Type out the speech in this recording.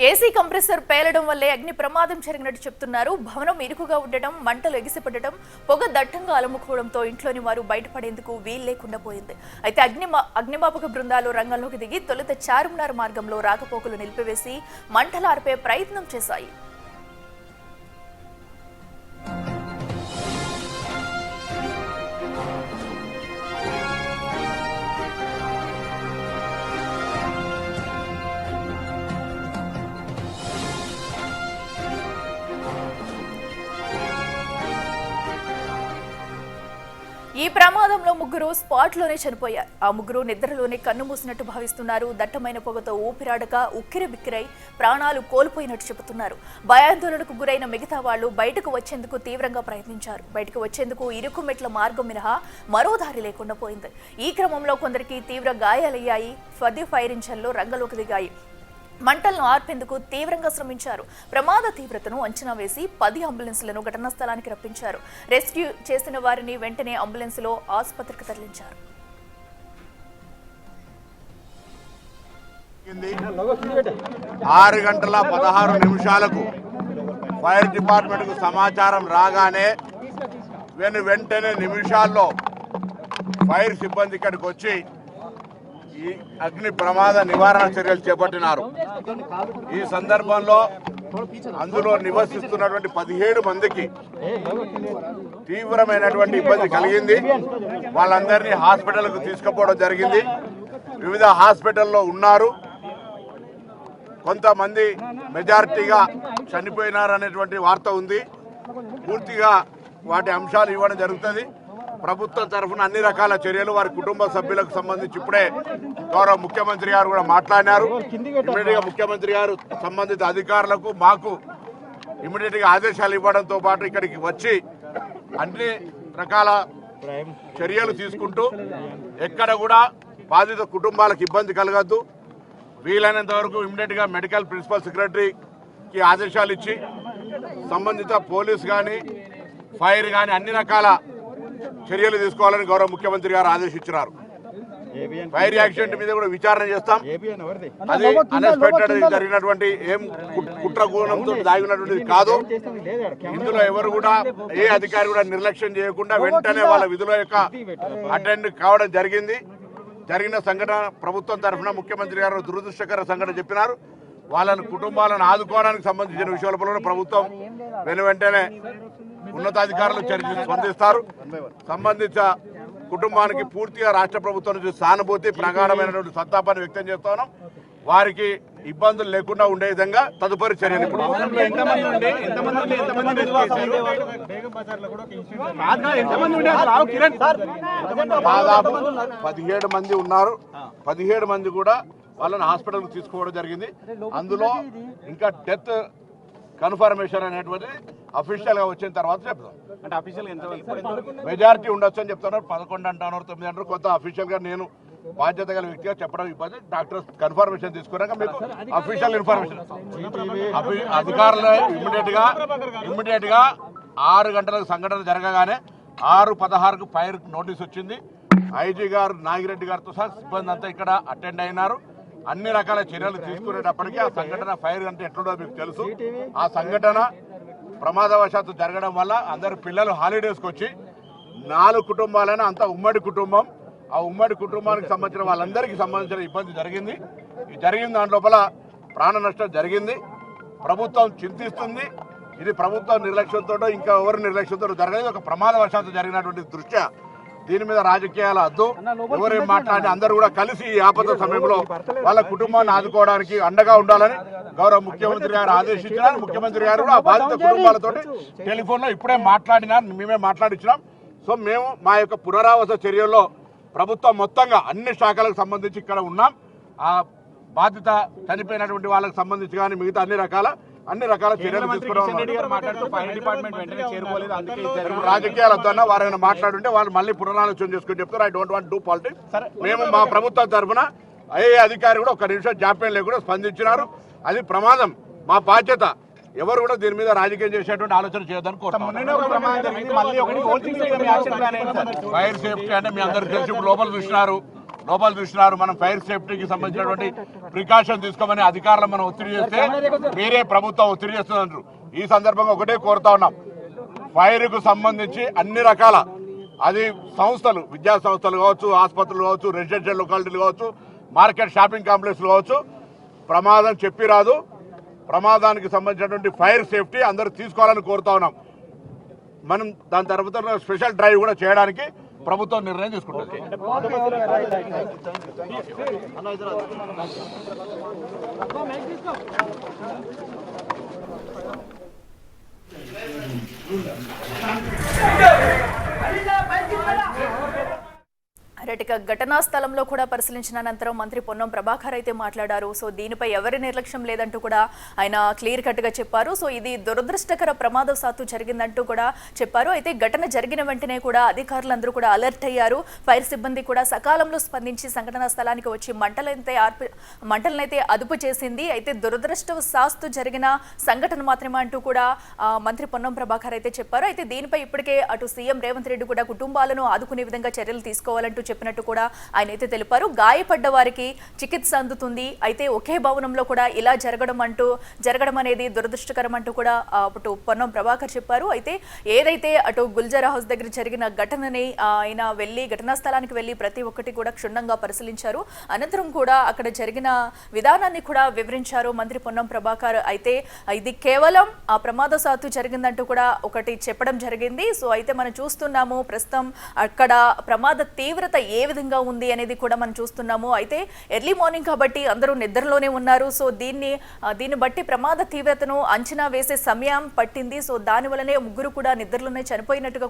AC compressor పేలడం వల్లే అగ్ని ప్రమాదం జరిగినట్టు చెప్తున్నారు. భవనం ఇరుకుగా ఉండటం, మంటలు ఎగిసిపడటం, పొగ దట్టంగా అలుముకోవడంతో ఇంట్లోని వారు బయటపడేందుకు వీలు లేకుండా పోయింది. అయితే అగ్నిమాపక బృందాలు రంగంలోకి దిగి తొలుత చార్మినార్ మార్గంలో రాకపోకలు నిలిపివేసి మంటలార్పే ప్రయత్నం చేశాయి. ఈ ప్రమాదంలో ముగ్గురు స్పాట్లోనే చనిపోయారు. ఆ ముగ్గురు నిద్రలోనే కన్ను మూసినట్టు భావిస్తున్నారు. దట్టమైన పొగతో ఊపిరాడక ఉక్కిరిబిక్కిరై ప్రాణాలు కోల్పోయినట్టు చెబుతున్నారు. భయాందోళనకు గురైన మిగతా వాళ్లు బయటకు వచ్చేందుకు తీవ్రంగా ప్రయత్నించారు. బయటకు వచ్చేందుకు ఇరుకు మెట్ల మార్గం మినహా మరో దారి లేకుండా పోయింది. ఈ క్రమంలో కొందరికి తీవ్ర గాయాలయ్యాయి. 10 ఫైర్ ఇంజన్లు రంగంలోకి దిగాయి. మంటలను ఆర్పేందుకు తీవ్రంగా శ్రమించారు. ప్రమాద తీవ్రతను అంచనా వేసి 10 అంబులెన్స్లను ఘటనా స్థలానికి రప్పించారు. రెస్క్యూ చేసిన వారిని వెంటనే అంబులెన్స్లో ఆసుపత్రికి తరలించారు. 6:16 ఫైర్ డిపార్ట్మెంట్ కు సమాచారం రాగానే వెంటనే నిమిషాల్లో ఫైర్ సిబ్బంది ఇక్కడికి వచ్చి ఈ అగ్ని ప్రమాద నివారణ చర్యలు చేపట్టినారు. ఈ సందర్భంలో అందులో నివసిస్తున్నటువంటి 17 మందికి తీవ్రమైనటువంటి ఇబ్బంది కలిగింది. వాళ్ళందరినీ హాస్పిటల్కు తీసుకుపోవడం జరిగింది. వివిధ హాస్పిటల్లో ఉన్నారు. కొంతమంది మెజారిటీగా చనిపోయినారనేటువంటి వార్త ఉంది. పూర్తిగా వాటి అంశాలు ఇవ్వడం జరుగుతుంది. ప్రభుత్వం తరఫున అన్ని రకాల చర్యలు వారి కుటుంబ సభ్యులకు సంబంధించి ఇప్పుడే గౌరవ ముఖ్యమంత్రి గారు కూడా మాట్లాడినారు. ఇమీడియట్ గా ముఖ్యమంత్రి గారు సంబంధిత అధికారులకు మాకు ఇమీడియట్ గా ఆదేశాలు ఇవ్వడంతో పాటు ఇక్కడికి వచ్చి అన్ని రకాల చర్యలు తీసుకుంటూ ఎక్కడ కూడా బాధిత కుటుంబాలకు ఇబ్బంది కలగద్దు, వీలైనంత వరకు ఇమీడియట్ గా మెడికల్ ప్రిన్సిపల్ సెక్రటరీకి ఆదేశాలు ఇచ్చి సంబంధిత పోలీస్ కానీ ఫైర్ కానీ అన్ని రకాల చర్యలు తీసుకోవాలని గౌరవ ముఖ్యమంత్రి గారు ఆదేశించారు. ఫైర్ యాక్సిడెంట్ మీద కూడా విచారణ చేస్తాం. అది అన్ఎక్స్పెక్టెడ్ జరిగినటువంటి ఏం కుట్రకోణంతో దాగినటువంటిది కాదు. ఇందులో ఎవరు కూడా ఏ అధికారి కూడా నిర్లక్ష్యం చేయకుండా వెంటనే వాళ్ళ విధుల యొక్క అటెండ్ కావడం జరిగింది. జరిగిన సంఘటన ప్రభుత్వం తరఫున ముఖ్యమంత్రి గారు దురదృష్టకర సంఘటన చెప్పినారు. వాళ్ళని కుటుంబాలను ఆదుకోవడానికి సంబంధించిన విషయాలలో ప్రభుత్వం వెంటనే ఉన్నతాధికారులు చర్యలు స్పందిస్తారు. సంబంధిత కుటుంబానికి పూర్తిగా రాష్ట్ర ప్రభుత్వం నుంచి సానుభూతి, ప్రగాఢమైనటువంటి సంతాపాన్ని వ్యక్తం చేస్తున్నాం. వారికి ఇబ్బందులు లేకుండా ఉండే విధంగా తదుపరి చర్యలు దాదాపు 17 మంది ఉన్నారు. 17 మంది కూడా వాళ్ళని హాస్పిటల్కి తీసుకోవడం జరిగింది. అందులో ఇంకా డెత్ కన్ఫర్మేషన్ అనేటువంటి అఫీషియల్ గా వచ్చిన తర్వాత చెప్తాం. అంటే అఫీషియల్ మెజారిటీ ఉండొచ్చు అని చెప్తున్నారు. 11 అంటున్నారు, 9 అంటారు. కొంత అఫీషియల్ గా నేను బాధ్యత గల వ్యక్తిగా చెప్పడం ఇబ్బంది. డాక్టర్స్ కన్ఫర్మేషన్ తీసుకున్నాక మీకు అఫీషియల్ ఇన్ఫర్మేషన్ అధికారులు ఇమ్మీడియట్ గా 6 గంటలకు సంఘటన జరగగానే 6:16కు ఫైర్ నోటీస్ వచ్చింది. ఐజీ గారు నాగిరెడ్డి గారితో సహా సిబ్బంది అంతా ఇక్కడ అటెండ్ అయినారు. అన్ని రకాల చర్యలు తీసుకునేటప్పటికీ ఆ సంఘటన ఫైర్ అంటే ఎట్లుండో మీకు తెలుసు. ఆ సంఘటన ప్రమాదవశాత్తు జరగడం వల్ల అందరు పిల్లలు హాలిడేస్కి వచ్చి 4 కుటుంబాలైనా అంతా ఉమ్మడి కుటుంబం. ఆ ఉమ్మడి కుటుంబానికి సంబంధించిన వాళ్ళందరికీ సంబంధించిన ఇబ్బంది జరిగింది. ఈ జరిగిన దాంట్లోపల ప్రాణ నష్టం జరిగింది. ప్రభుత్వం చింతిస్తుంది. ఇది ప్రభుత్వం నిర్లక్ష్యంతో ఇంకా ఎవరు నిర్లక్ష్యంతో జరగలేదు. ఒక ప్రమాదవశాత్తు జరిగినటువంటి దృష్ట్యా దీని మీద రాజకీయాలు వద్దు. ఎవరేం మాట్లాడి అందరూ కూడా కలిసి ఈ ఆపద సమయంలో వాళ్ళ కుటుంబాన్ని ఆదుకోవడానికి అండగా ఉండాలని గౌరవ ముఖ్యమంత్రి గారు ఆదేశించినారు. ముఖ్యమంత్రి గారు కూడా ఆ బాధిత కుటుంబాలతో టెలిఫోన్ లో ఇప్పుడే మాట్లాడినారు. మేమే మాట్లాడించినాం. సో మేము మా యొక్క పునరావాస చర్యల్లో ప్రభుత్వం మొత్తంగా అన్ని శాఖలకు సంబంధించి ఇక్కడ ఉన్నాం. ఆ బాధిత చనిపోయినటువంటి వాళ్ళకి సంబంధించి కానీ మిగతా అన్ని రకాల చర్యలు తీసుకోవడం. రాజకీయాలు వద్దన్నా వారైనా మాట్లాడుంటే వాళ్ళు మళ్ళీ పునరాలోచన చేసుకుని చెప్తారు. I don't want do politics. మేము మా ప్రభుత్వం తరఫున ఏ అధికారి కూడా 1 నిమిషం జాప్యం లేకుండా స్పందించినారు. అది ప్రమాదం, మా బాధ్యత. ఎవరు కూడా దీని మీద రాజకీయం చేసేటువంటి ఆలోచన చేయొద్దని కోరుతున్నాం. ఫైర్ సేఫ్టీ అంటే మీ అందరికి తెలిసి లోపల చూసినారు. లోపల చూసినారు. మనం ఫైర్ సేఫ్టీకి సంబంధించినటువంటి ప్రికాషన్ తీసుకోమని అధికారులు మనం ఒత్తిడి చేస్తే మీరే ప్రభుత్వం ఒత్తిడి చేస్తున్నారు. ఈ సందర్భంగా ఒకటే కోరుతా ఉన్నాం, ఫైర్కు సంబంధించి అన్ని రకాల అది సంస్థలు, విద్యా సంస్థలు కావచ్చు, ఆసుపత్రులు కావచ్చు, రెసిడెన్షియల్ లొకాలిటీలు కావచ్చు, మార్కెట్ షాపింగ్ కాంప్లెక్స్లు కావచ్చు, ప్రమాదం చెప్పి రాదు. ప్రమాదానికి సంబంధించినటువంటి ఫైర్ సేఫ్టీ అందరూ తీసుకోవాలని కోరుతా ఉన్నాం. మనం దాని తర్వాత స్పెషల్ డ్రైవ్ కూడా చేయడానికి ప్రభుత్వం నిర్ణయం తీసుకుంటుంది. రైట్గా ఘటనా స్థలంలో కూడా పరిశీలించిన అనంతరం మంత్రి పొన్నం ప్రభాకర్ అయితే మాట్లాడారు. సో దీనిపై ఎవరి నిర్లక్ష్యం లేదంటూ కూడా ఆయన క్లియర్ కట్ గా చెప్పారు. సో ఇది దురదృష్టకర ప్రమాదవశాత్తు జరిగిందంటూ కూడా చెప్పారు. అయితే ఘటన జరిగిన వెంటనే కూడా అధికారులందరూ కూడా అలర్ట్ అయ్యారు. ఫైర్ సిబ్బంది కూడా సకాలంలో స్పందించి సంఘటనా స్థలానికి వచ్చి మంటలనైతే అదుపు చేసింది. అయితే దురదృష్టవశాత్తు జరిగిన సంఘటన మాత్రమే అంటూ కూడా మంత్రి పొన్నం ప్రభాకర్ అయితే చెప్పారు. అయితే దీనిపై ఇప్పటికే అటు సీఎం రేవంత్ రెడ్డి కూడా కుటుంబాలను ఆదుకునే విధంగా చర్యలు తీసుకోవాలంటూ చెప్పినట్టు కూడా ఆయన అయితే తెలిపారు. గాయపడ్డ వారికి చికిత్స అందుతుంది. అయితే ఒకే భవనంలో కూడా ఇలా జరగడం అనేది దురదృష్టకరం అంటూ కూడా అటు పొన్నం ప్రభాకర్ చెప్పారు. అయితే ఏదైతే అటు గుల్జారా హౌస్ దగ్గర జరిగిన ఘటనని ఆయన ఘటనా స్థలానికి వెళ్లి ప్రతి ఒక్కటి కూడా క్షుణ్ణంగా పరిశీలించారు. అనంతరం కూడా అక్కడ జరిగిన విధానాన్ని కూడా వివరించారు మంత్రి పొన్నం ప్రభాకర్. అయితే ఇది కేవలం ఆ ప్రమాదవశాత్తు జరిగిందంటూ కూడా ఒకటి చెప్పడం జరిగింది. సో అయితే మనం చూస్తున్నాము ప్రస్తుతం అక్కడ ప్రమాద తీవ్రత ఏ విధంగా ఉంది అనేది కూడా మనం చూస్తున్నాము. అయితే ఎర్లీ మార్నింగ్ కాబట్టి అందరూ నిద్రలోనే ఉన్నారు. సో దీన్ని బట్టి ప్రమాద తీవ్రతను అంచనా వేసే సమయం పట్టింది. సో దాని వల్లనే ముగ్గురు కూడా నిద్రలోనే చనిపోయినట్టుగా